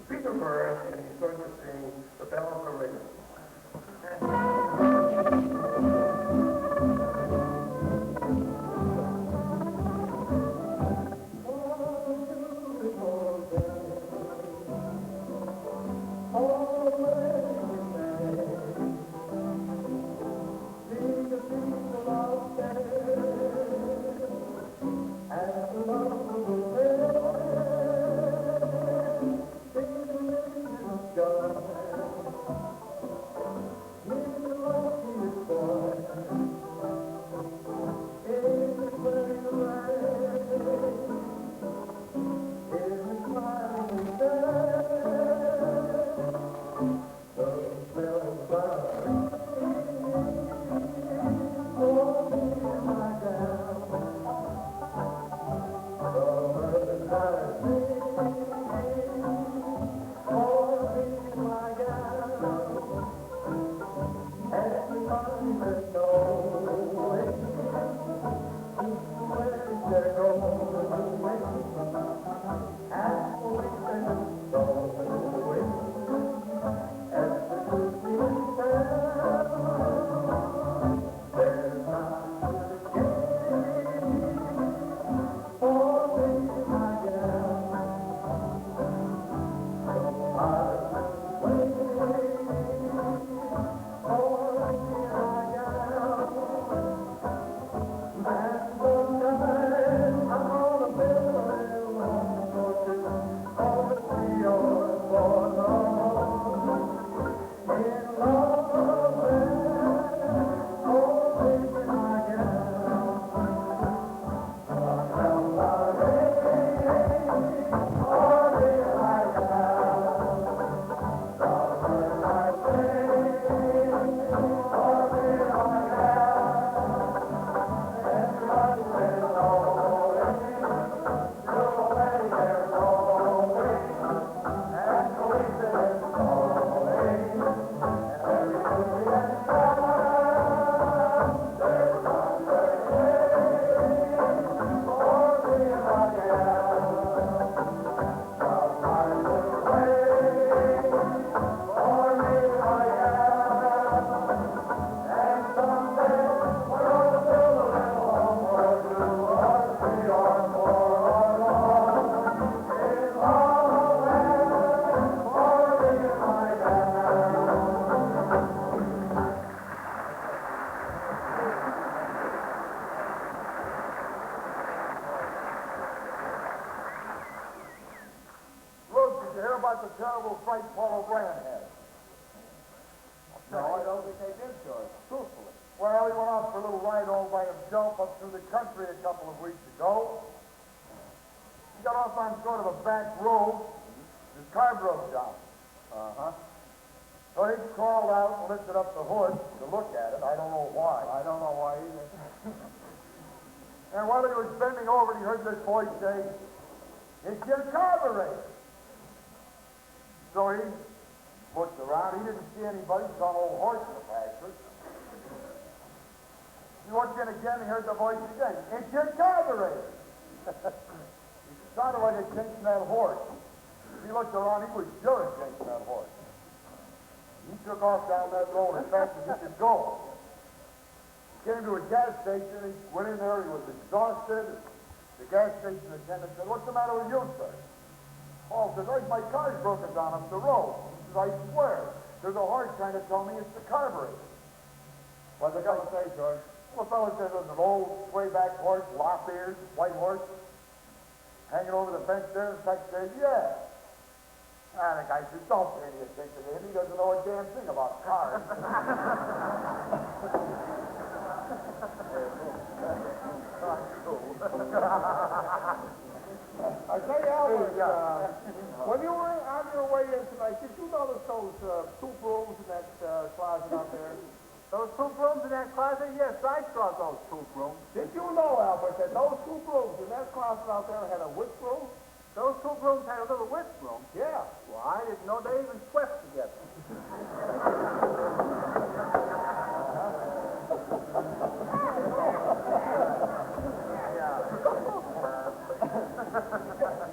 Peterborough, and he's going to sing The Bell of the Ring.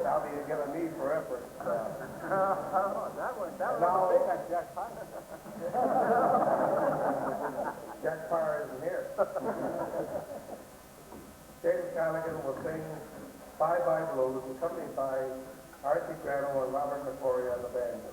Now you're giving me for effort. Now, Jack Parr isn't here. James Callaghan will sing Bye Bye Blues, accompanied by Archie Grano and Robert McCory on the banjo.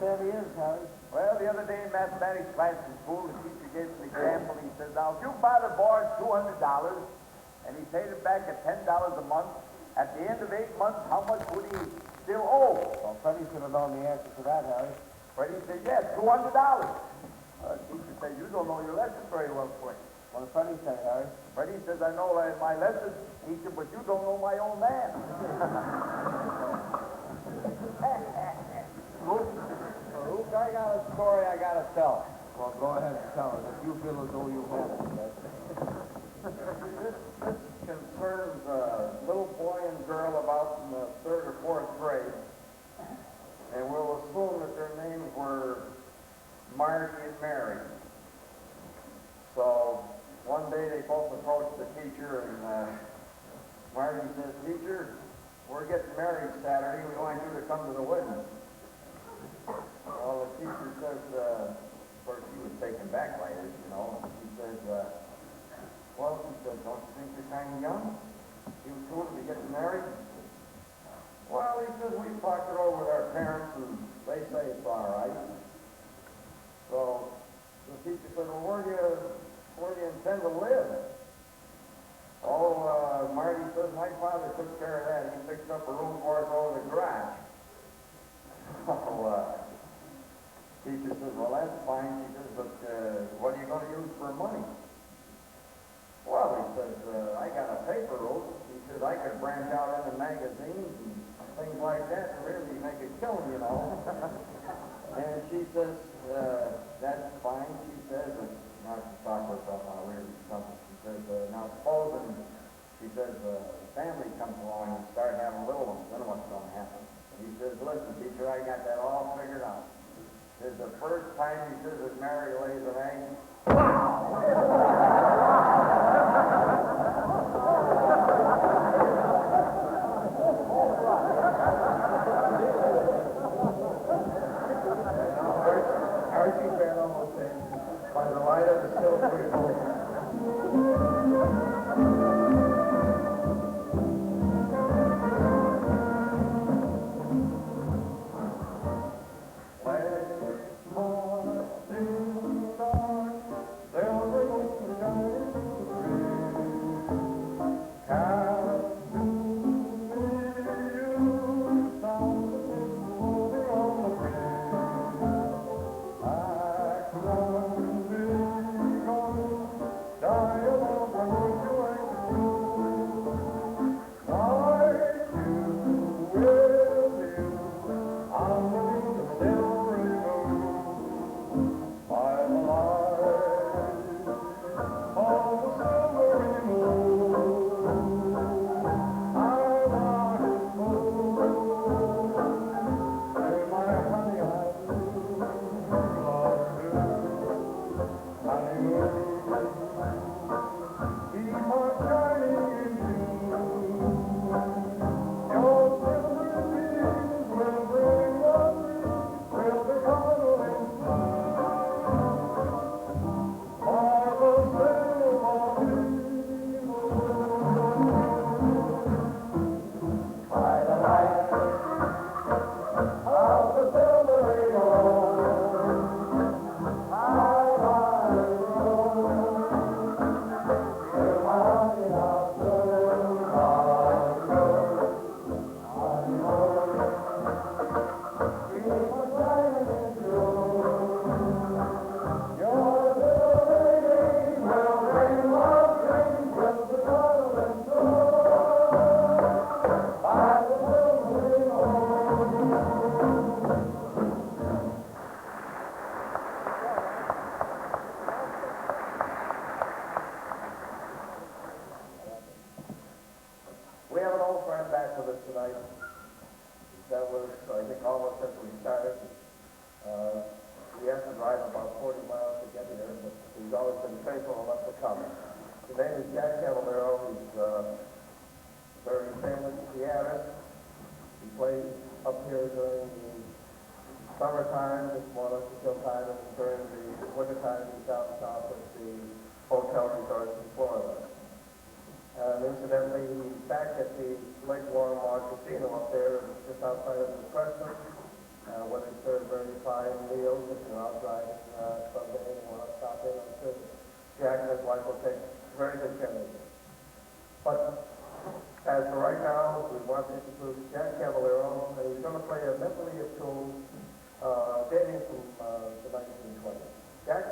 there he is, Harry. Well, the other day in mathematics class in school, the teacher gave us an example. He says, now, if your father borrowed $200 and he paid it back at $10 a month, at the end of 8 months, how much would he still owe? Well, Freddie should have known the answer to that, Harry. Freddie said, yes, $200. Teacher said, you don't know your lesson very well, Freddie. What did Freddie say, Harry? Freddie says, I know my lesson, teacher, but you don't know my own man. Luke, I got a story I got to tell. Well, go ahead and tell it. If you feel as though you have it, This concerns a little boy and girl about in the 3rd or 4th grade. And we'll assume that their names were Marty and Mary. So one day they both approached the teacher, and Marty says, teacher, we're getting married Saturday. We want you to come to the wedding. Well, the teacher says, of course, she was taken back by this, you know. She says, well, she said, don't you think you're kind of young? You two to be getting married? Well, he says, we talked it over with our parents, and they say it's all right. So the teacher said, well, where do you intend to live? Oh, Marty says, my father took care of that. He fixed up a room for us over the garage. Oh, teacher says, well, that's fine. She says, but what are you going to use for money? Well, he says, I got a paper route. He says, I could branch out into magazines and things like that and really make a killing, you know. And she says, that's fine. She says, not to talk herself out of weird something. She says, now supposing, she says, the family comes along and start having little ones, then what's going to happen? He says, listen, teacher, I got that all figured out. This is the first time, he says, that Mary lays an egg. Archie Barrow was saying, by the light of the silvery moon. We have an old friend back with us tonight. That was, I think, almost since we started. We have to drive about 40 miles to get here, but he's always been faithful enough to come. His name is Jack Cavallero. He's a very famous pianist. He plays up here during the summertime, it's more like the chill time, and during the wintertime he's down south at the hotel resorts in Florida. And incidentally, he's back at the Lake Warrenmore Casino up there, just outside of Preston. when they serve very fine meals, if you're out driving someday and you want to stop in, I'm sure Jack and his wife will take very good care of you. But as for right now, we want to introduce Jack Cavallero, and he's going to play a medley of tunes dating from the 1920s. Jack?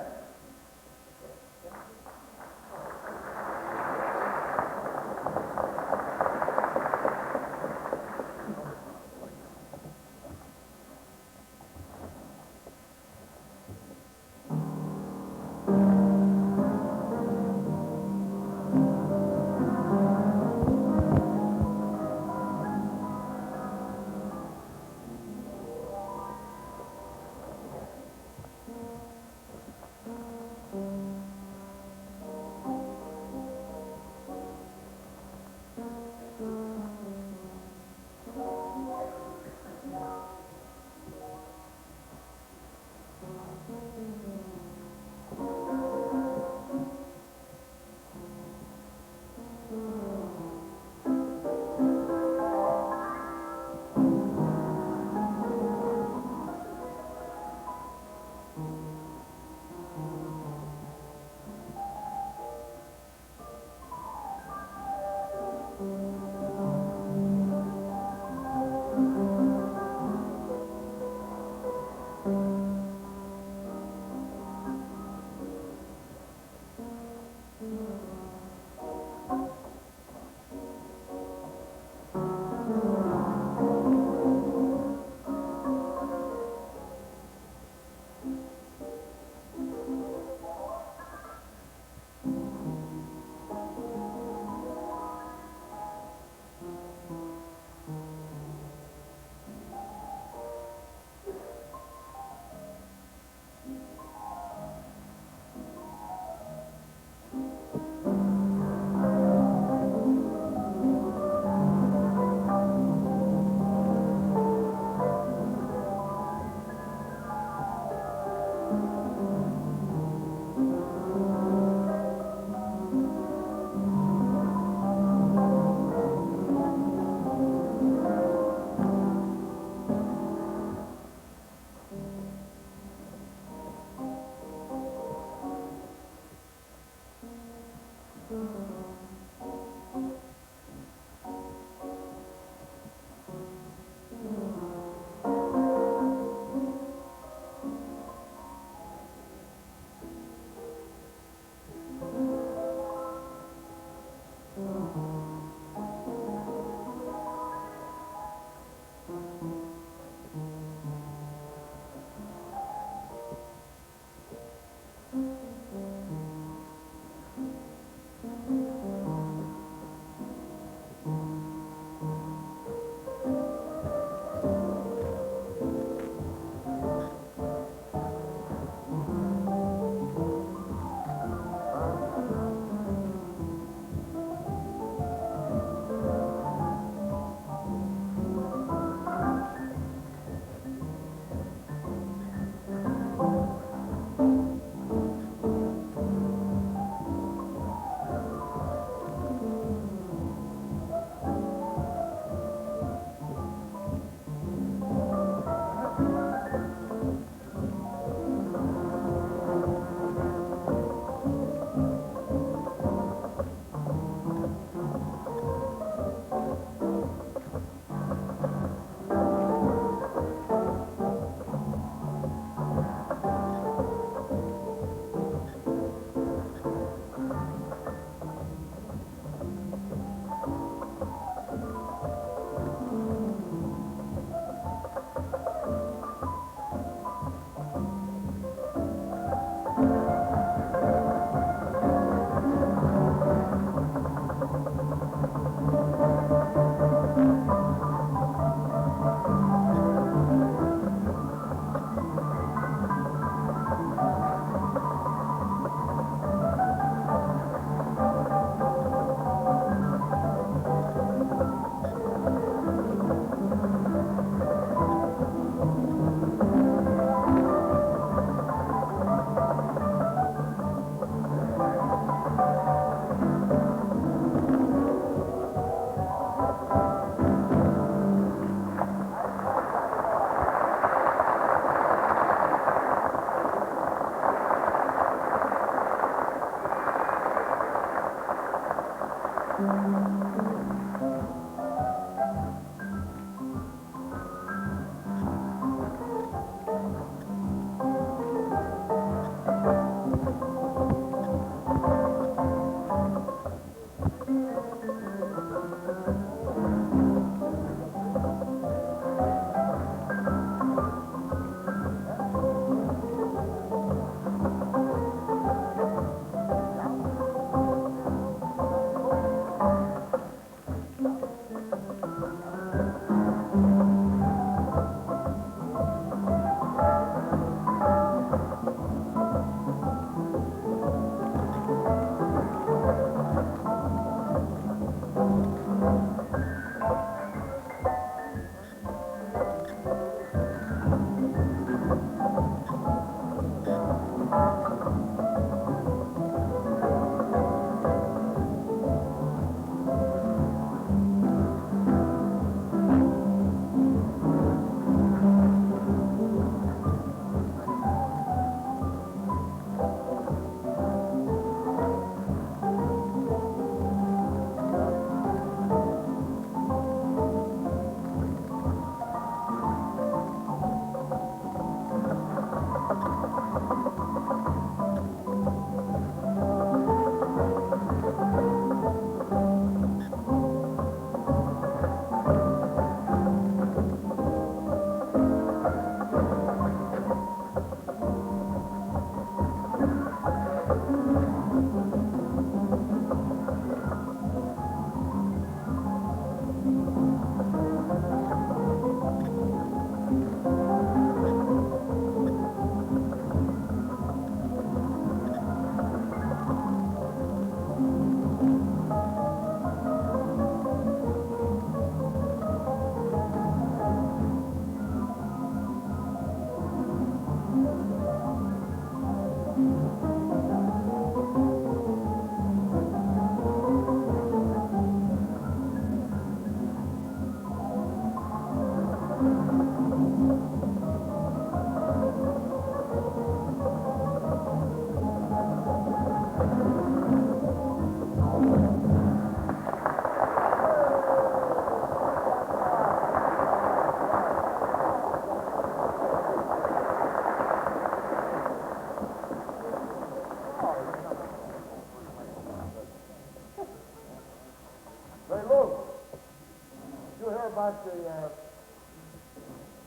about the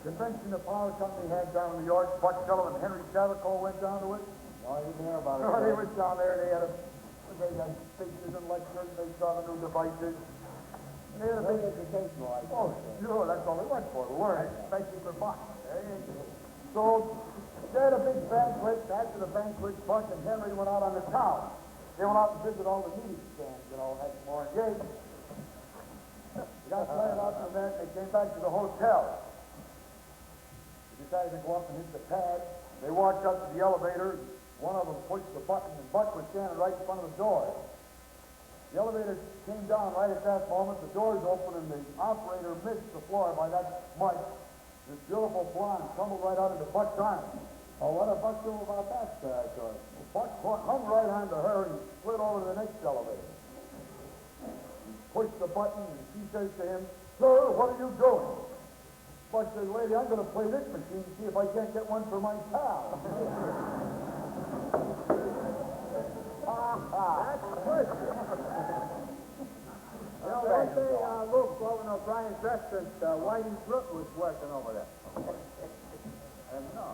convention the power company had down in New York? Buck Sullivan and Henry Chavicol went down to it. Oh, you hear about it? Oh, they went down there. They had speeches and lectures. They saw the new devices. And they had a big educational idea. Oh, sure, that's all they went for, to learn, especially for Buck. So they had a big banquet. After the banquet, Buck and Henry went out on the town. They went out and visited all the meeting stands, had more engaged. They got tired out from that, they came back to the hotel. They decided to go up and hit the pad. They walked up to the elevator. One of them pushed the button, and Buck was standing right in front of the door. The elevator came down right at that moment. The doors opened, and the operator missed the floor by that much. This beautiful blonde tumbled right out into Buck's arms. Oh, what did Buck do about that, George? Buck hung right onto her and slid over to the next elevator. Pushed the button, and she says to him, "Sir, what are you doing?" Buck says, "Lady, I'm going to play this machine to see if I can't get one for my pal." That's good. One day, Luke, over in O'Brien's restaurant, Whitey Brook was working over there. And no.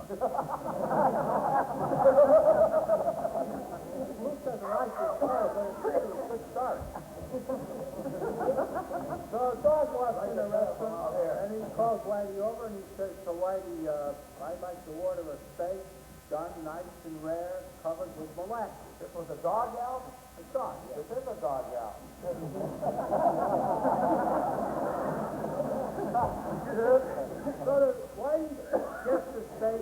Luke doesn't like this story, but it's really a good story. So a dog walks in the restaurant, and he calls Whitey over, and he says to Whitey, "I'd like to order a steak, done nice and rare, covered with molasses." This was a dog out? A dog, yes. This is a dog out. So Whitey gets the steak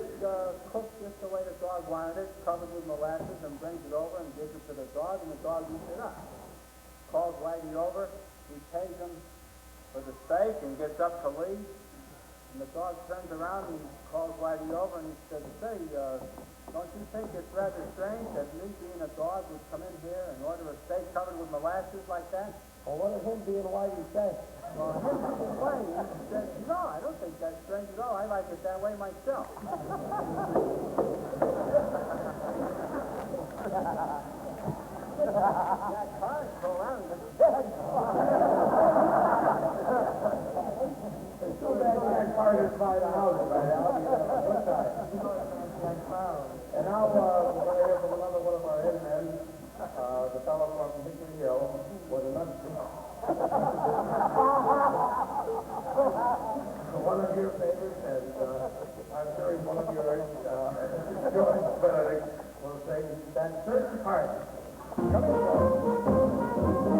cooked just the way the dog wanted it, covered with molasses, and brings it over and gives it to the dog, and the dog eats it up. Calls Whitey over, he pays him for the steak and gets up to leave, and the dog turns around and he calls Whitey over and he says, "Say, don't you think it's rather strange that me being a dog would come in here and order a steak covered with molasses like that?" Well, what does him being white he say? Well, him being white, he said, no, I don't think that's strange at all. I like it that way myself. That car's go around the dead. It's too bad that car is by the house right now. I'll be having a good time. And now, we're going to hear from another one of our hitmen, the fellow from Hickory Hill, with a nutshell. One of your favorites, and I'm sure he's one of yours, George Benedict, will sing that certain part. Come in, George.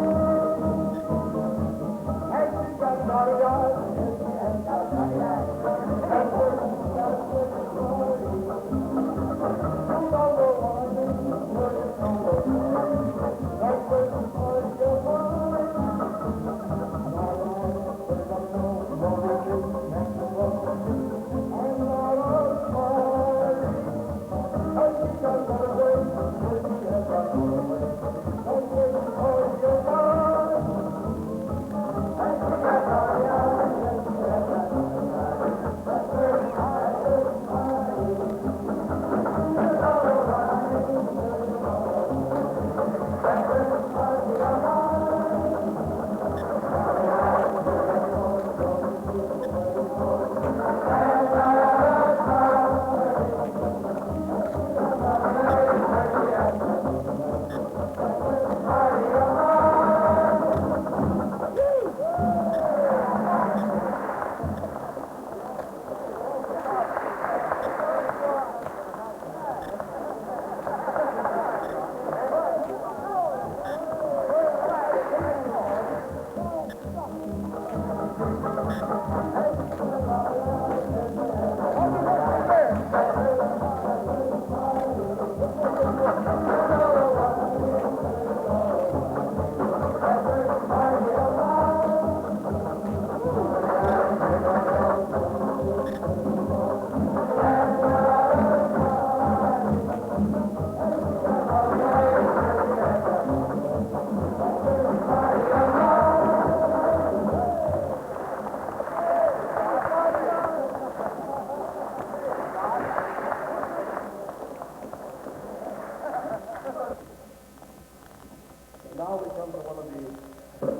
Now we come to one of the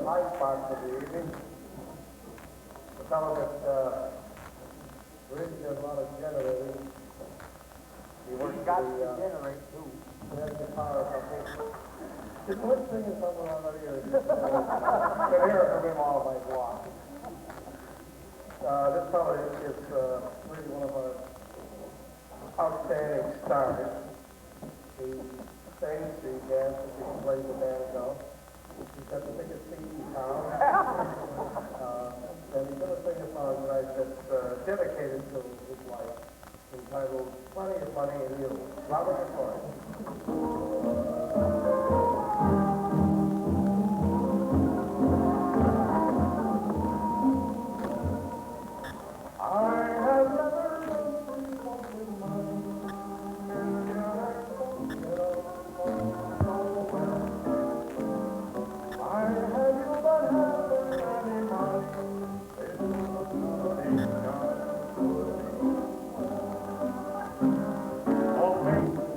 high spots of the evening. The fellow that really does a lot of generating. He works Got the, to generate too. he has the power company. Did Lynn singing something already, or just, can hear it from him all night long. This fellow is really one of our outstanding stars. He sings, he dances, he plays the banjo. He's got the biggest seat in town. And he's going to sing a song tonight that's dedicated to his wife, entitled Plenty of Money in You. Robert McCoy.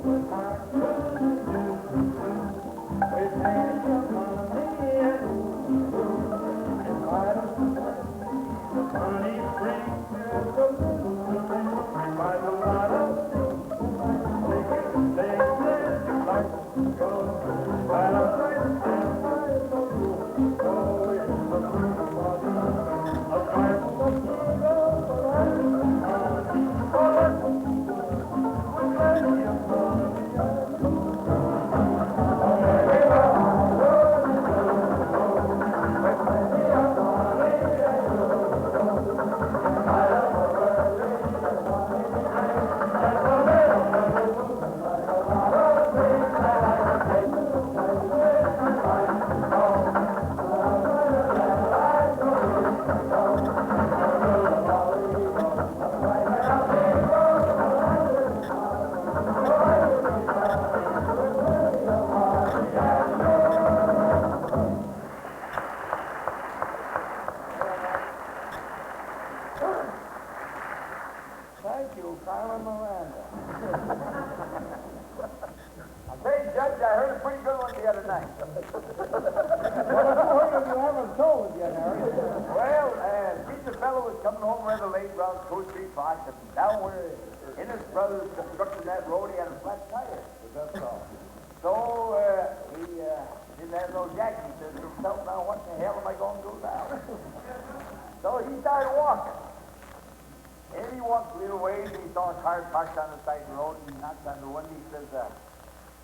With my there, Harry. Well, see, the fellow was coming home rather late around 2 or 3 o'clock, and down where in his brother's constructing that road, he had a flat tire. That's all. So, he didn't have no jacket. He said to himself, now what the hell am I going to do now? So he started walking. And he walked a little ways, and he saw a car parked on the side of the road, and he knocked on the window. He says,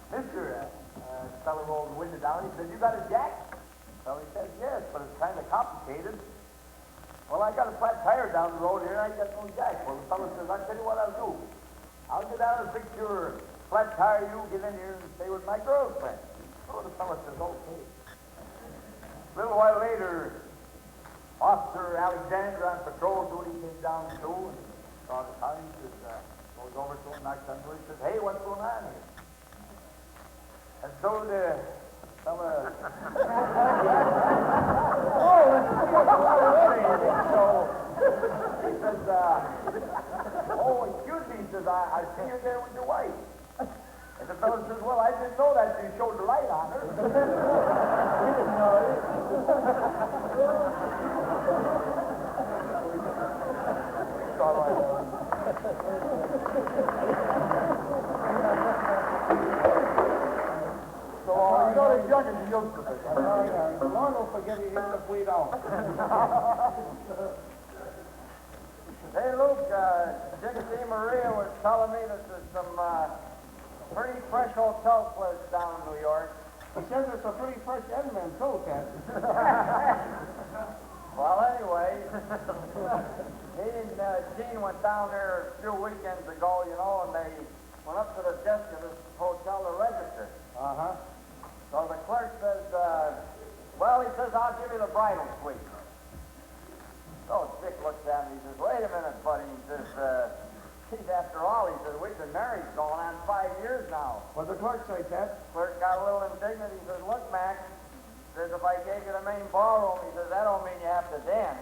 Mister, the fellow rolled the window down. He said, you got a jacket? So he says, yes, but it's kind of complicated. Well, I got a flat tire down the road here, and I got no jack. Well, the fellow says, I'll tell you what I'll do. I'll get down and fix your flat tire. You get in here and stay with my girlfriend. So the fellow says, okay. A little while later, Officer Alexander on patrol duty came down too and saw the car. He says, goes over to him, knocks on the door. He says, hey, what's going on here? And so the fella... So he says, oh, excuse me. He says, I see you're there with your wife. And the fellow says, well, I didn't know that till you showed the light on her. He didn't know it. So you know the young and the used to it. The Lord will forgive you even if we don't. Hey, Luke, Dixie Maria was telling me that there's some pretty fresh hotel flirts down in New York. He says it's a pretty fresh Edmund, too, Captain. Well, anyway, he and Gene went down there a few weekends ago, you know, and they went up to the desk of this hotel to register. Uh-huh. So the clerk says, well, he says, I'll give you the bridal suite. So Dick looks at him, he says, wait a minute, buddy. He says, geez, after all, he says, we've been married going on 5 years now. What'd the clerk say, Cap? Clerk got a little indignant. He says, look, Mac, he says, if I gave you the main ballroom, he says, that don't mean you have to dance.